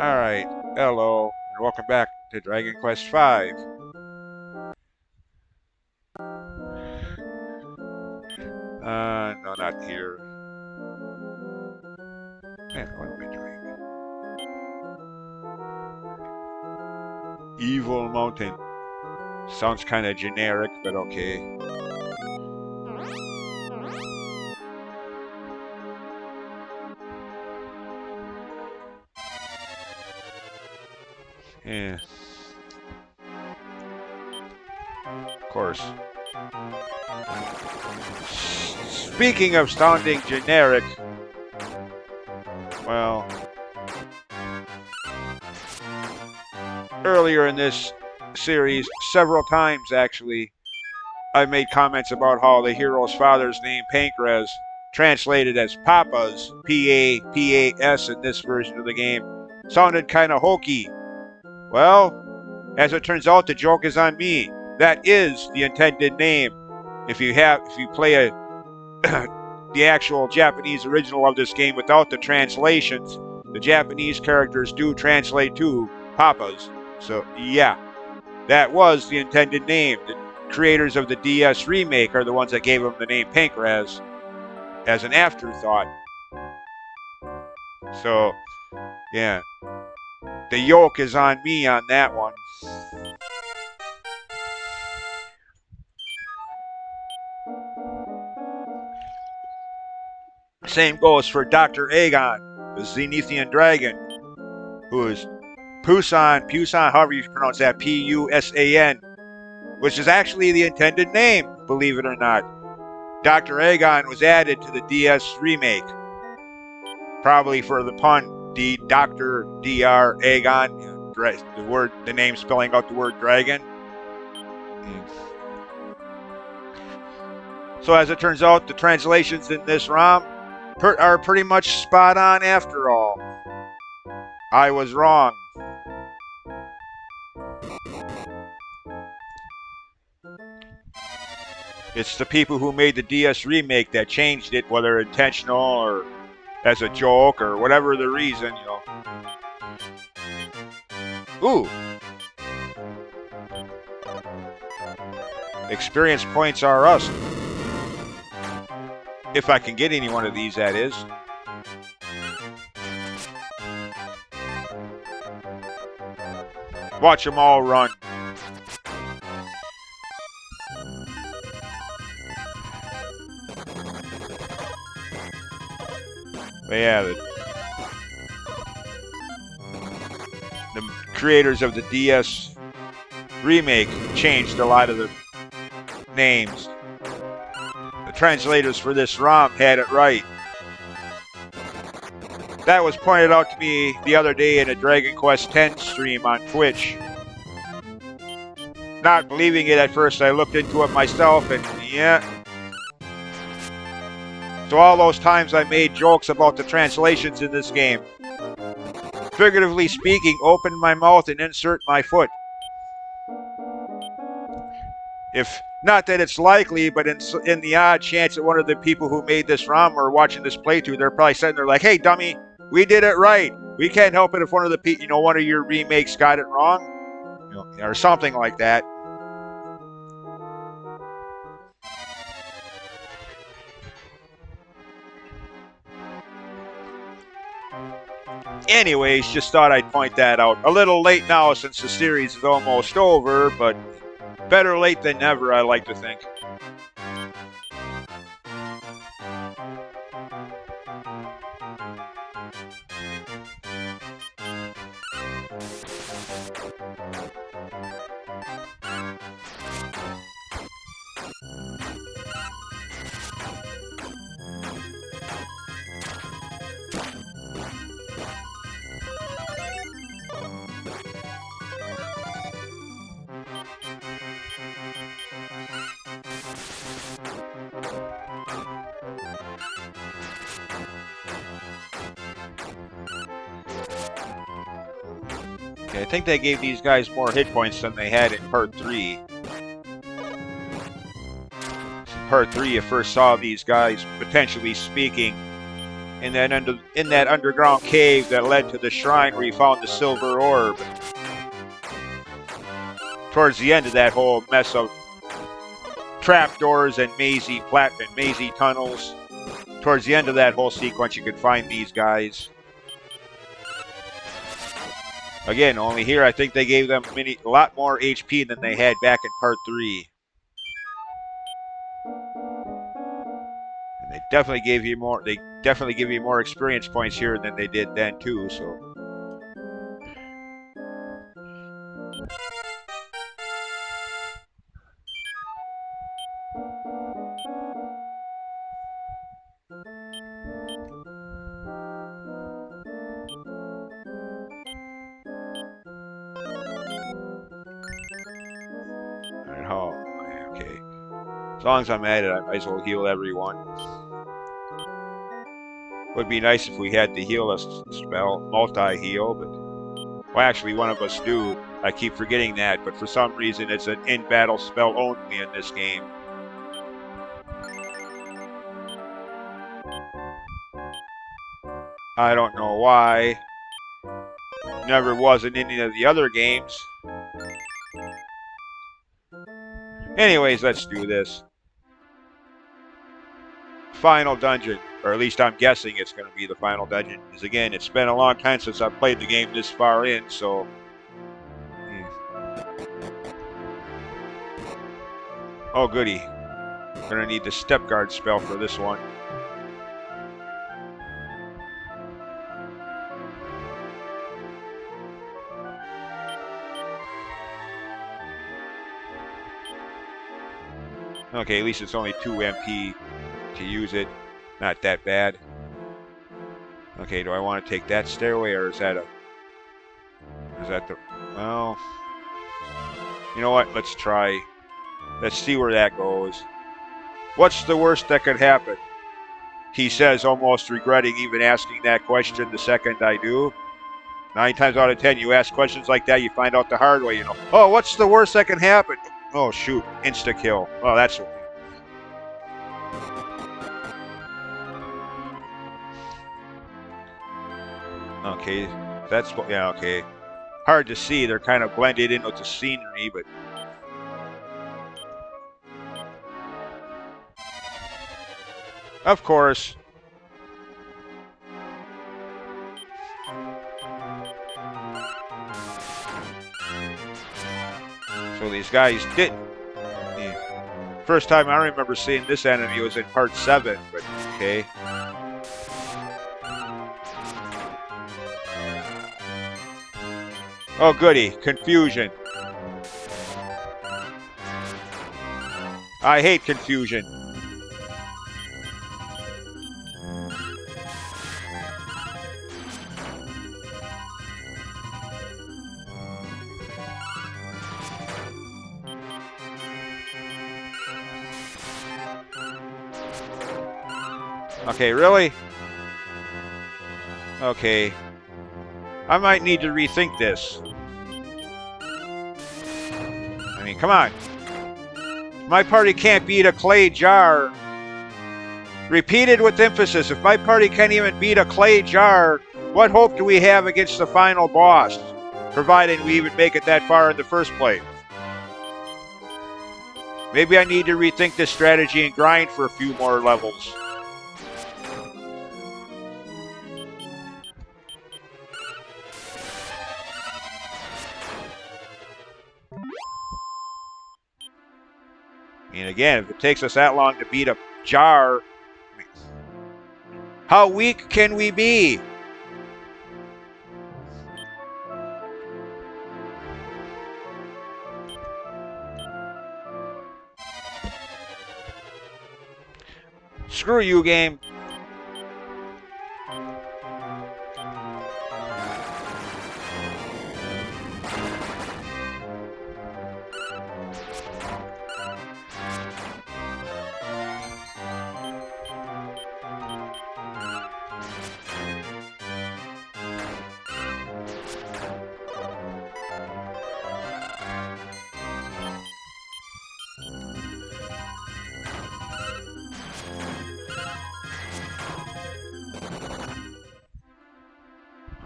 Alright, hello, and welcome back to Dragon Quest V. No, not here. Man, what am I doing? Evil Mountain. Sounds kind of generic, but okay. Yeah. Of course. Speaking of sounding generic, well, earlier in this series, several times actually, I made comments about how the hero's father's name, Pancras, translated as Papa's, P-A-P-A-S in this version of the game, sounded kind of hokey. Well, as it turns out, the joke is on me. That is the intended name. If you play the actual Japanese original of this game without the translations, the Japanese characters do translate to Papa's. So yeah, that was the intended name. The creators of the DS remake are the ones that gave him the name Pancras as an afterthought. So yeah, the yoke is on me on that one. Same goes for Dr. Aegon, the Zenithian dragon, who is Pusan, however you pronounce that, P-U-S-A-N, which is actually the intended name, believe it or not. Dr. Aegon was added to the DS remake, probably for the pun, Dr. Dr. Aegon, the name spelling out the word dragon. So as it turns out, the translations in this ROM are pretty much spot on after all. I was wrong. It's the people who made the DS remake that changed it, whether intentional or as a joke or whatever the reason, you know. Ooh. Experience points are us. If I can get any one of these, that is. Watch them all run. But yeah, the creators of the DS remake changed a lot of the names. The translators for this ROM had it right. That was pointed out to me the other day in a Dragon Quest X stream on Twitch. Not believing it at first, I looked into it myself, and yeah. So all those times I made jokes about the translations in this game, figuratively speaking, open my mouth and insert my foot. If not that it's likely, but in the odd chance that one of the people who made this ROM are watching this playthrough, they're probably sitting there like, "Hey, dummy, we did it right. We can't help it if one of the one of your remakes got it wrong, or something like that." Anyways, just thought I'd point that out. A little late now since the series is almost over, but better late than never, I like to think. Okay, I think they gave these guys more hit points than they had in Part 3. In Part 3, you first saw these guys, potentially speaking, in that underground cave that led to the shrine where you found the silver orb. Towards the end of that whole mess of trapdoors and mazy tunnels, towards the end of that whole sequence, you could find these guys. Again, only here I think they gave them a lot more HP than they had back in Part 3. And they definitely gave you more. They definitely give you more experience points here than they did then too. So. Oh, okay. As long as I'm at it, I might as well heal everyone. Would be nice if we had the heal us spell, multi-heal, but well, actually one of us do. I keep forgetting that, but for some reason it's an in-battle spell only in this game. I don't know why. Never was in any of the other games. Anyways, let's do this. Final dungeon, or at least I'm guessing it's going to be the final dungeon. Because again, it's been a long time since I've played the game this far in, so... Oh, goody. Gonna need the step guard spell for this one. Okay, at least it's only 2 MP to use it. Not that bad. Okay, do I want to take that stairway, or is that the... Well... You know what? Let's try. Let's see where that goes. What's the worst that could happen? He says, almost regretting even asking that question the second I do. 9 times out of 10, you ask questions like that, you find out the hard way, you know. Oh, what's the worst that can happen? Oh, shoot. Insta-kill. Oh, that's... Okay, that's... Yeah, okay. Hard to see. They're kind of blended in with the scenery, but... Of course. So these guys didn't. First time I remember seeing this enemy was in Part 7, but okay. Oh, goody. Confusion. I hate confusion. Okay, really? Okay. I might need to rethink this. I mean, come on. My party can't beat a clay jar. Repeated with emphasis. If my party can't even beat a clay jar, what hope do we have against the final boss? Provided we even make it that far in the first place. Maybe I need to rethink this strategy and grind for a few more levels. And again, if it takes us that long to beat a jar, how weak can we be? Screw you, game.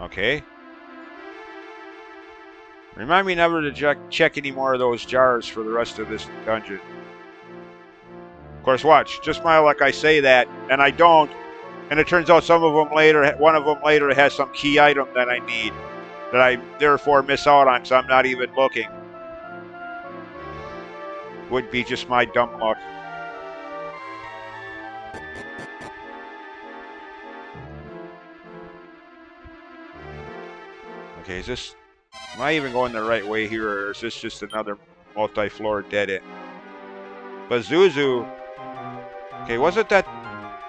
Okay. Remind me never to check any more of those jars for the rest of this dungeon. Of course, watch. Just smile like I say that, and I don't. And it turns out some of them later, one of them later has some key item that I need, that I therefore miss out on, so I'm not even looking. Would be just my dumb luck. Okay, is this... Am I even going the right way here, or is this just another multi-floor dead end? Bazuzu. Okay, wasn't that...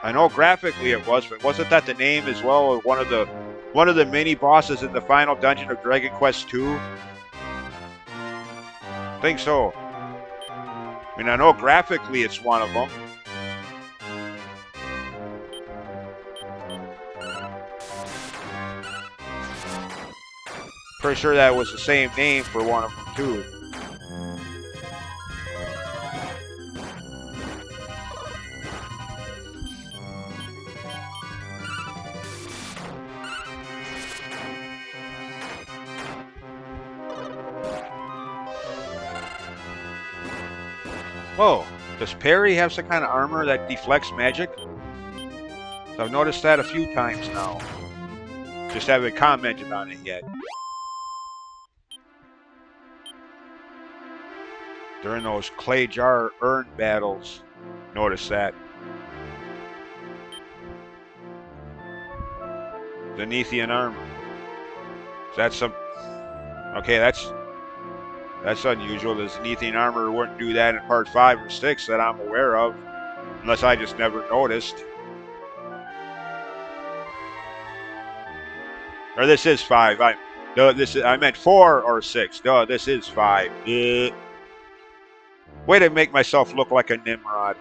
I know graphically it was, but wasn't that the name as well of one of the mini bosses in the final dungeon of Dragon Quest II? I think so. I mean, I know graphically it's one of them. Pretty sure that was the same name for one of them too. Oh, does Perry have some kind of armor that deflects magic? I've noticed that a few times now. Just haven't commented on it yet. During those clay jar urn battles, notice that. Zenithian armor. Is that some... Okay, that's unusual. The Zenithian armor wouldn't do that in part 5 or 6 that I'm aware of. Unless I just never noticed. Or this is 5. I meant 4 or 6. Duh, this is 5. Way to make myself look like a Nimrod.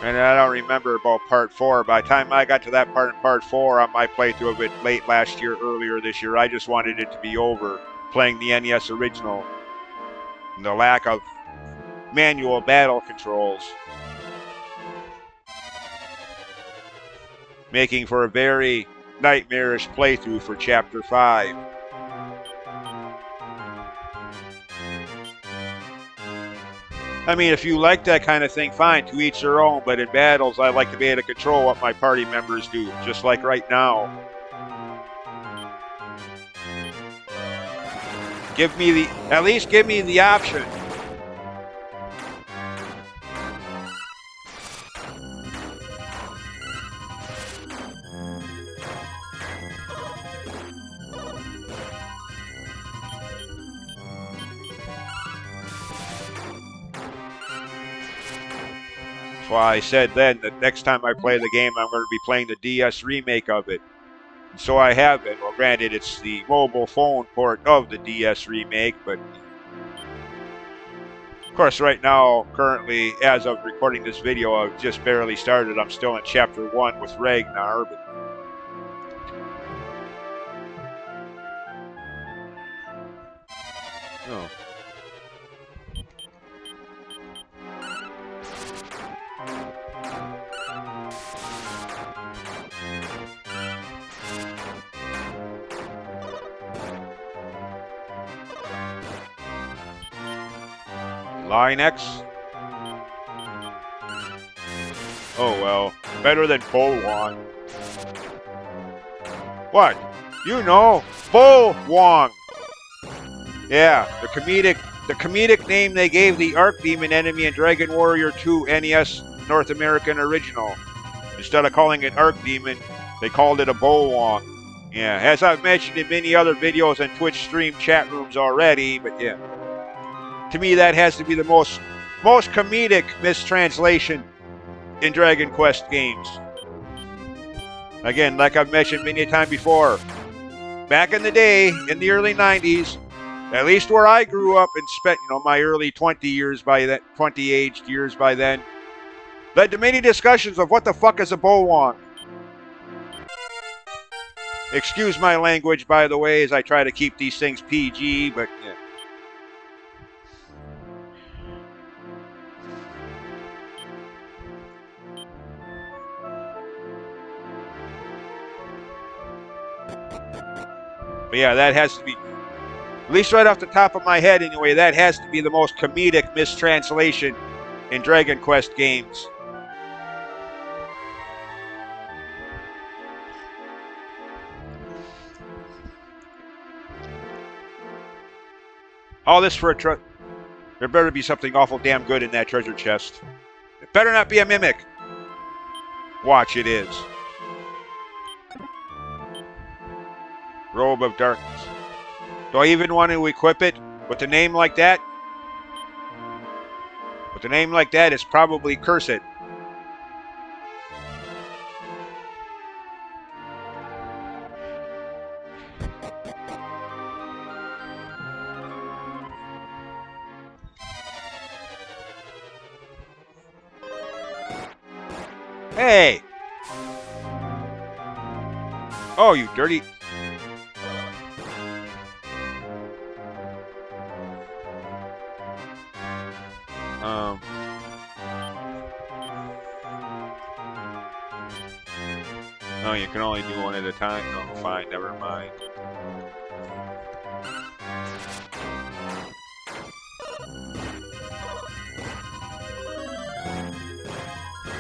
And I don't remember about part 4. By the time I got to that part in part 4 on my playthrough of it late last year, earlier this year, I just wanted it to be over. Playing the NES original. And the lack of manual battle controls. Making for a very nightmarish playthrough for Chapter 5. I mean, if you like that kind of thing, fine, to each their own, but in battles, I like to be able to control what my party members do, just like right now. At least give me the option. That's why I said then that next time I play the game, I'm going to be playing the DS remake of it. And so I have been. Well, granted, it's the mobile phone port of the DS remake, but of course, right now, currently, as of recording this video, I've just barely started. I'm still in Chapter 1 with Ragnar, but... Oh. Line X? Oh well, better than Bo-Wong. What? You know, Bo-Wong. Yeah, the comedic name they gave the Archdemon enemy in Dragon Warrior 2 NES North American Original. Instead of calling it Archdemon, they called it a Bo-Wong. Yeah, as I've mentioned in many other videos and Twitch stream chat rooms already, but yeah. To me, that has to be the most comedic mistranslation in Dragon Quest games. Again, like I've mentioned many times before, back in the day, in the early 90s, at least where I grew up and spent, my early 20 aged years by then, led to many discussions of what the fuck is a Bo-Wong. Excuse my language, by the way, as I try to keep these things PG, but yeah. But yeah, that has to be, at least right off the top of my head anyway, that has to be the most comedic mistranslation in Dragon Quest games. All this for a there better be something awful damn good in that treasure chest. It better not be a mimic. Watch, it is. Robe of Darkness. Do I even want to equip it with a name like that? With a name like that, it's probably curse it. Hey! Oh, you dirty... No, you can only do one at a time. No, fine, never mind.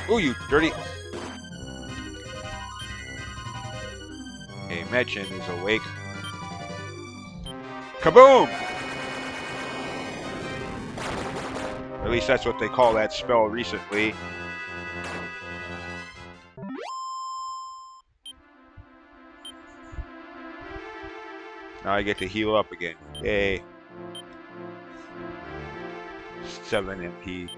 Ooh, you dirty... Okay, Metchin is awake. Kaboom! At least that's what they call that spell recently. Now I get to heal up again. Yay. 7 MP.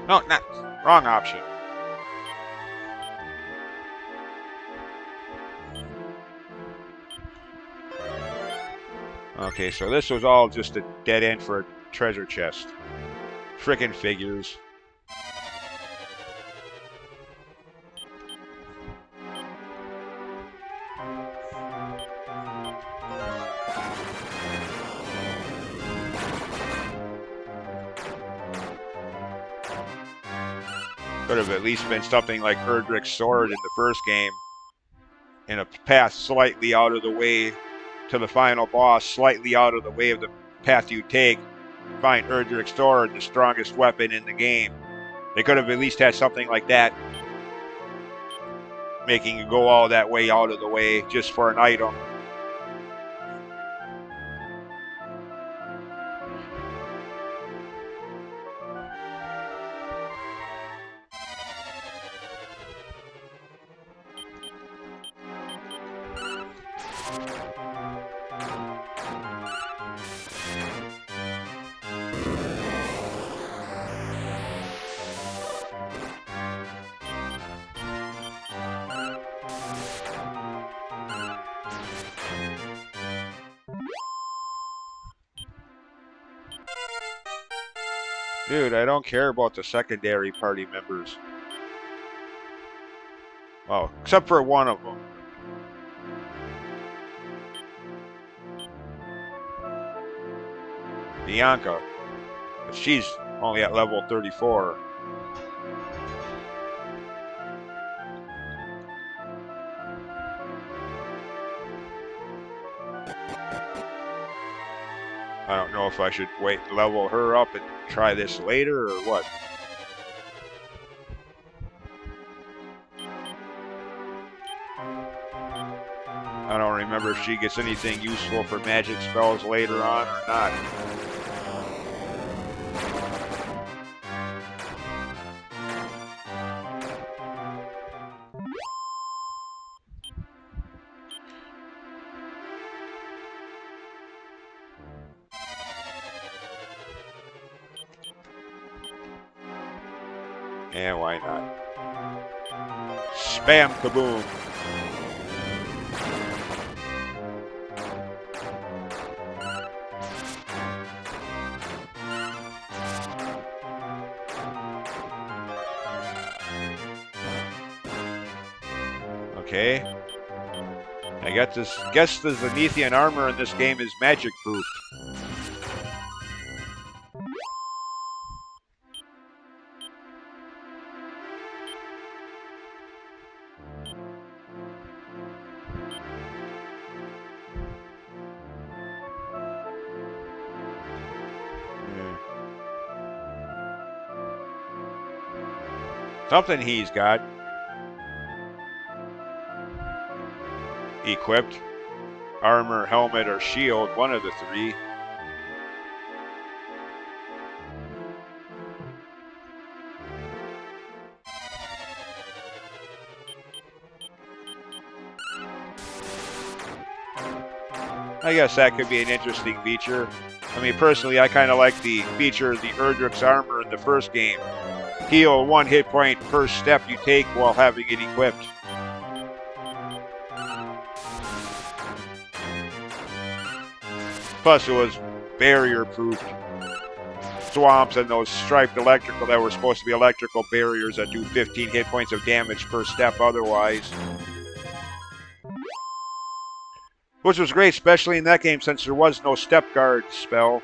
No, not wrong option. Okay, so this was all just a dead end for a treasure chest. Frickin' figures. Could have at least been something like Erdrick's sword in the first game. In a path slightly out of the way to the final boss, slightly out of the way of the path you take. Find Erdrick's sword, the strongest weapon in the game. They could have at least had something like that. Making you go all that way out of the way just for an item. Dude, I don't care about the secondary party members. Well, except for one of them. Bianca. She's only at level 34. I don't know if I should wait and level her up and try this later or what. I don't remember if she gets anything useful for magic spells later on or not. Yeah, why not? Spam kaboom. Okay. I guess the Zenithian armor in this game is magic proof. Something he's got. Equipped. Armor, helmet, or shield, one of the three. I guess that could be an interesting feature. I mean, personally, I kind of like the feature of the Erdrick's armor in the first game. Heal 1 hit point per step you take while having it equipped. Plus, it was barrier-proofed. Swamps and those striped electrical that were supposed to be electrical barriers that do 15 hit points of damage per step otherwise. Which was great, especially in that game, since there was no step guard spell.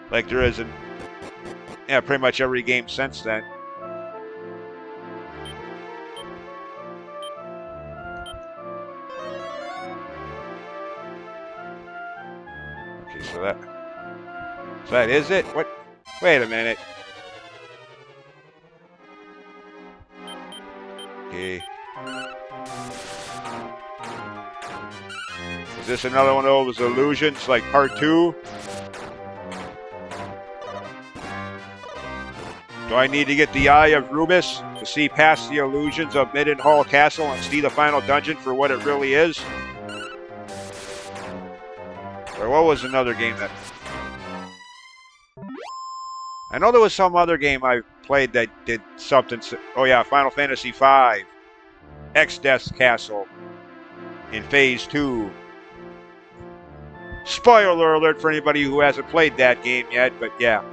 Like there is in pretty much every game since then. Okay, so that is it? What? Wait a minute. Okay. Is this another one of those illusions like part 2? Do I need to get the Eye of Rubus to see past the illusions of Middenhall Castle and see the final dungeon for what it really is? Or what was another game that... I know there was some other game I played that did something... Oh yeah, Final Fantasy V. X-Death's Castle. In Phase 2. Spoiler alert for anybody who hasn't played that game yet, but yeah.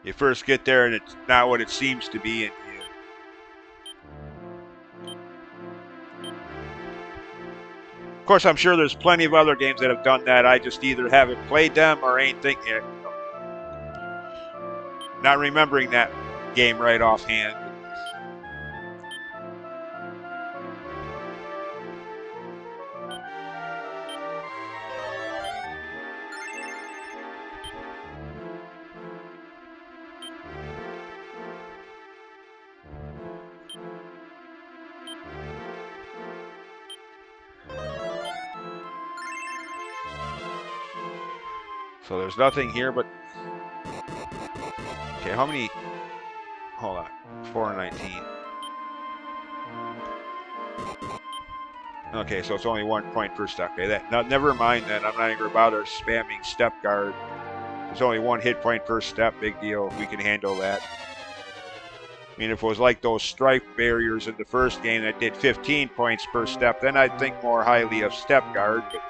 You first get there and it's not what it seems to be, and of course, I'm sure there's plenty of other games that have done that. I just either haven't played them or ain't thinking it. Not remembering that game right offhand. So there's nothing here but... Okay, how many... Hold on. 419. Okay, so it's only 1 point per step. Okay, never mind then. I'm not even going to bother spamming step guard. There's only 1 hit point per step. Big deal. We can handle that. I mean, if it was like those stripe barriers in the first game that did 15 points per step, then I'd think more highly of step guard. But...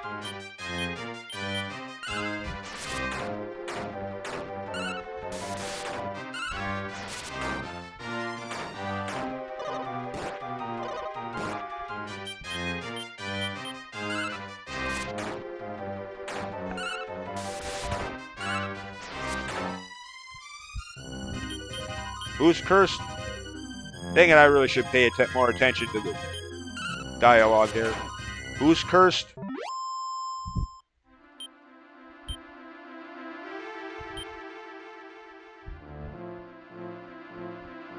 Who's cursed? Dang it, I really should pay more attention to the dialogue there. Who's cursed?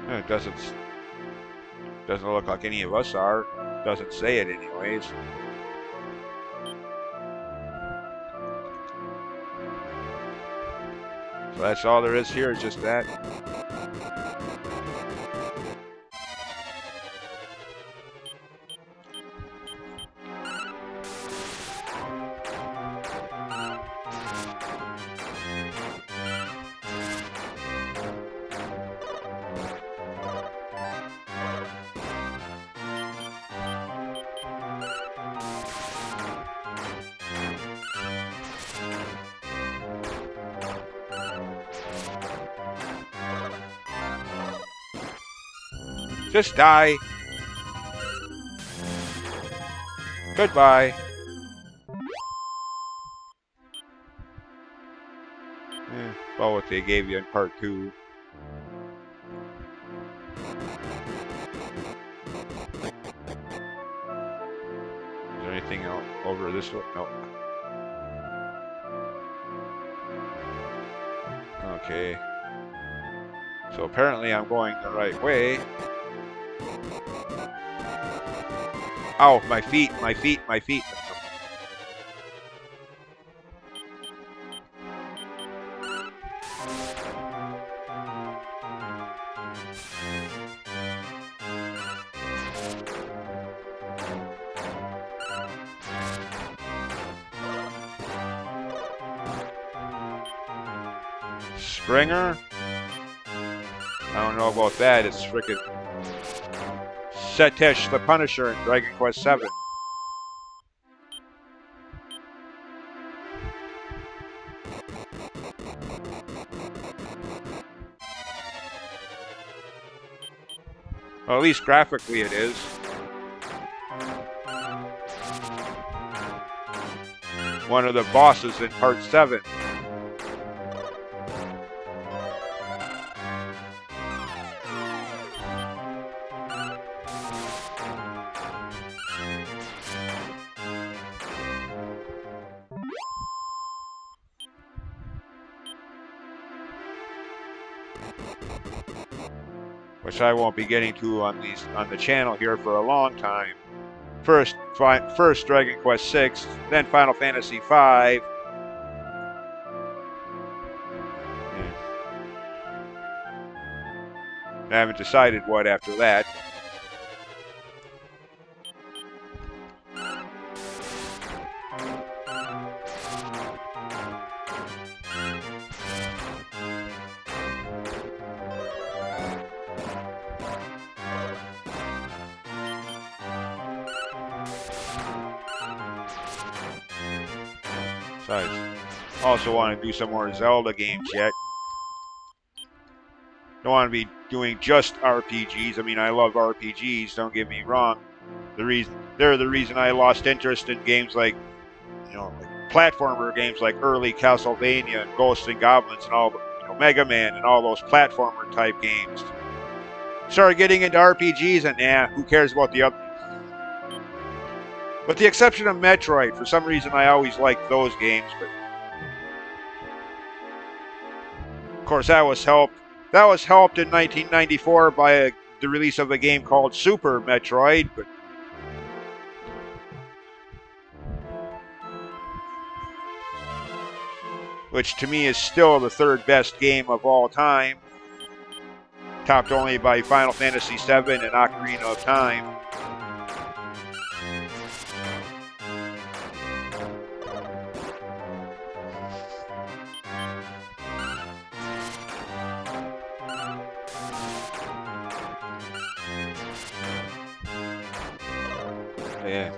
It doesn't look like any of us are. Doesn't say it anyways. So that's all there is here, is just that. Just die. Goodbye. Well, what they gave you in part 2. Is there anything else over this one? No. Okay. So apparently I'm going the right way. Ow, my feet, my feet, my feet. Springer? I don't know about that. It's frickin' Setesh the Punisher in Dragon Quest VII. Well, at least graphically it is. One of the bosses in part 7. Which I won't be getting to on the channel here for a long time. First Dragon Quest VI, then Final Fantasy V. Yeah. I haven't decided what after that. Besides, also want to do some more Zelda games yet. Don't want to be doing just RPGs. I mean, I love RPGs, don't get me wrong. They're the reason I lost interest in games like, like platformer games like early Castlevania and Ghosts and Goblins and all, Mega Man and all those platformer type games. Started getting into RPGs and who cares about the other? With the exception of Metroid, for some reason I always liked those games, but of course that was helped in 1994 by the release of a game called Super Metroid, but which to me is still the third best game of all time, topped only by Final Fantasy VII and Ocarina of Time. Yeah.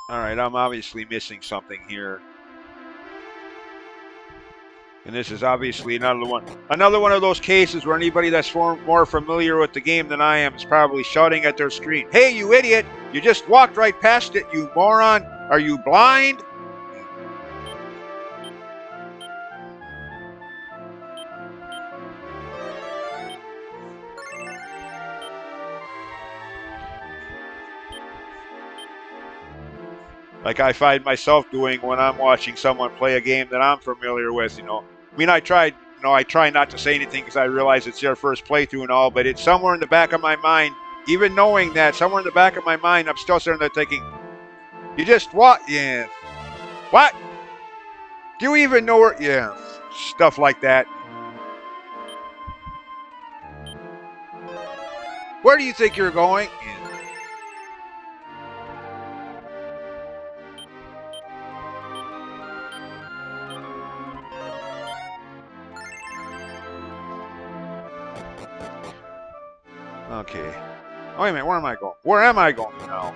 Alright, I'm obviously missing something here. And this is obviously another one of those cases where anybody that's more familiar with the game than I am is probably shouting at their screen, "Hey, you idiot! You just walked right past it, you moron! Are you blind?" Like I find myself doing when I'm watching someone play a game that I'm familiar with, I mean, I try not to say anything because I realize it's their first playthrough and all, but it's somewhere in the back of my mind, even knowing that, somewhere in the back of my mind, I'm still sitting there thinking, you just what? Yeah. What? Do you even know where? Yeah. Stuff like that. Where do you think you're going? Yeah. Okay. Oh, wait a minute, where am I going? Where am I going now?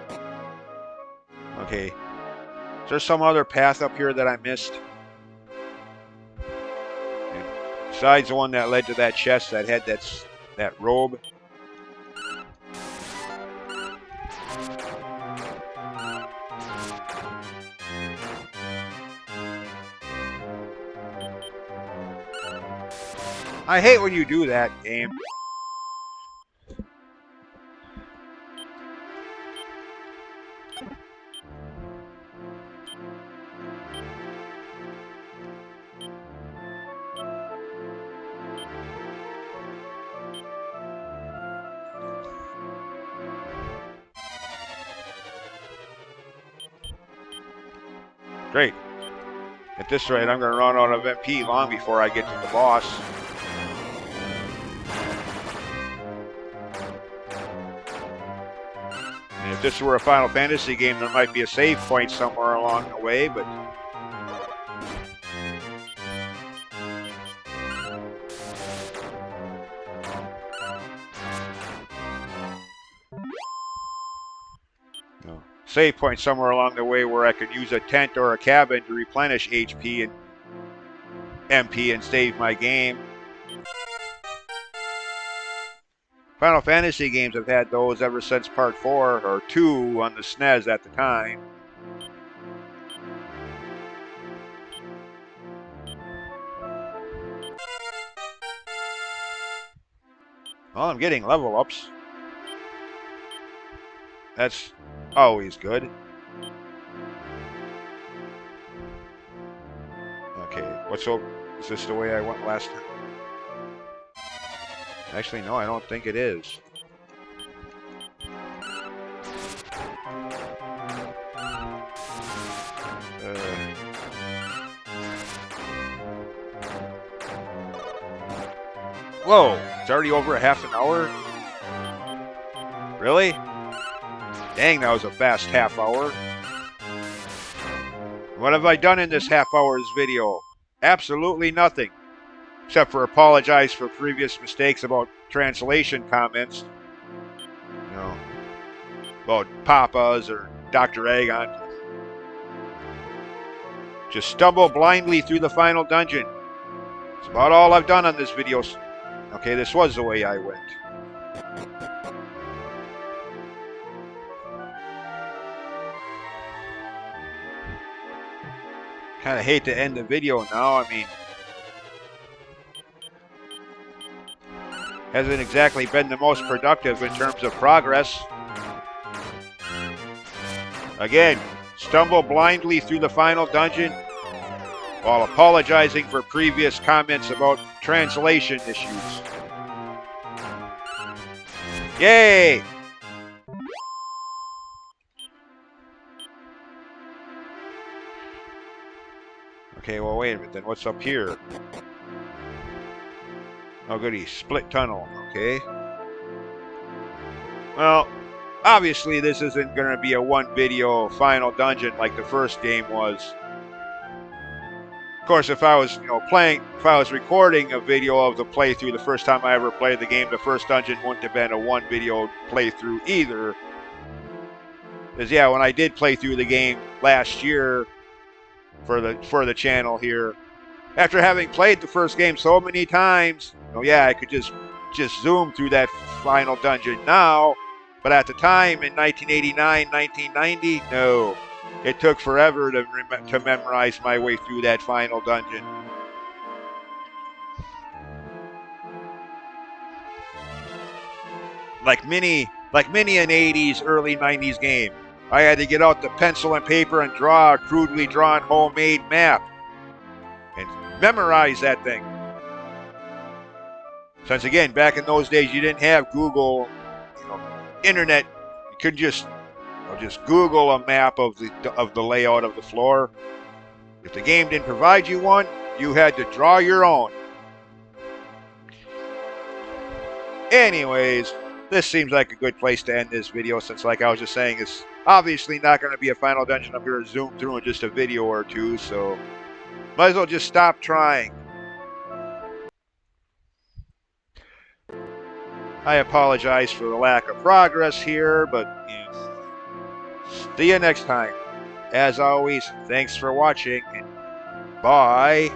Okay. Is there some other path up here that I missed? Besides the one that led to that chest that had that robe. I hate when you do that, game. Great. At this rate, I'm going to run out of MP long before I get to the boss. And if this were a Final Fantasy game, there might be a save point somewhere along the way, but... no. Save point somewhere along the way where I could use a tent or a cabin to replenish HP and MP and save my game. Final Fantasy games have had those ever since Part 4 or 2 on the SNES at the time. Well, I'm getting level ups. That's always good. Okay, what's over? Is this the way I went last time? Actually, no, I don't think it is. Whoa, it's already over a half an hour? Really? Dang, that was a fast half hour. What have I done in this half hour's video? Absolutely nothing. Except for apologize for previous mistakes about translation comments. You know, about Papa's or Dr. Agon. Just stumble blindly through the final dungeon. That's about all I've done on this video. Okay, this was the way I went. Kind of hate to end the video now. I mean, hasn't exactly been the most productive in terms of progress. Again, stumble blindly through the final dungeon while apologizing for previous comments about translation issues. Yay! Okay, well, wait a minute then. What's up here? Oh, goody. Split tunnel. Okay. Well, obviously this isn't going to be a one video final dungeon like the first game was. Of course, if I was, if I was recording a video of the playthrough the first time I ever played the game, the first dungeon wouldn't have been a one video playthrough either. Because yeah, when I did play through the game last year for the channel here, after having played the first game so many times, I could just zoom through that final dungeon now. But at the time in 1989, 1990, no. It took forever to memorize my way through that final dungeon. Like many an 80s, early 90s game, I had to get out the pencil and paper and draw a crudely drawn homemade map and memorize that thing. Since again, back in those days, you didn't have Google, internet. You could just Google a map of the layout of the floor. If the game didn't provide you one, you had to draw your own. Anyways, this seems like a good place to end this video, since like I was just saying, it's obviously not going to be a final dungeon. I'm going to zoom through in just a video or two, so might as well just stop trying. I apologize for the lack of progress here, but see you next time. As always, thanks for watching, and bye.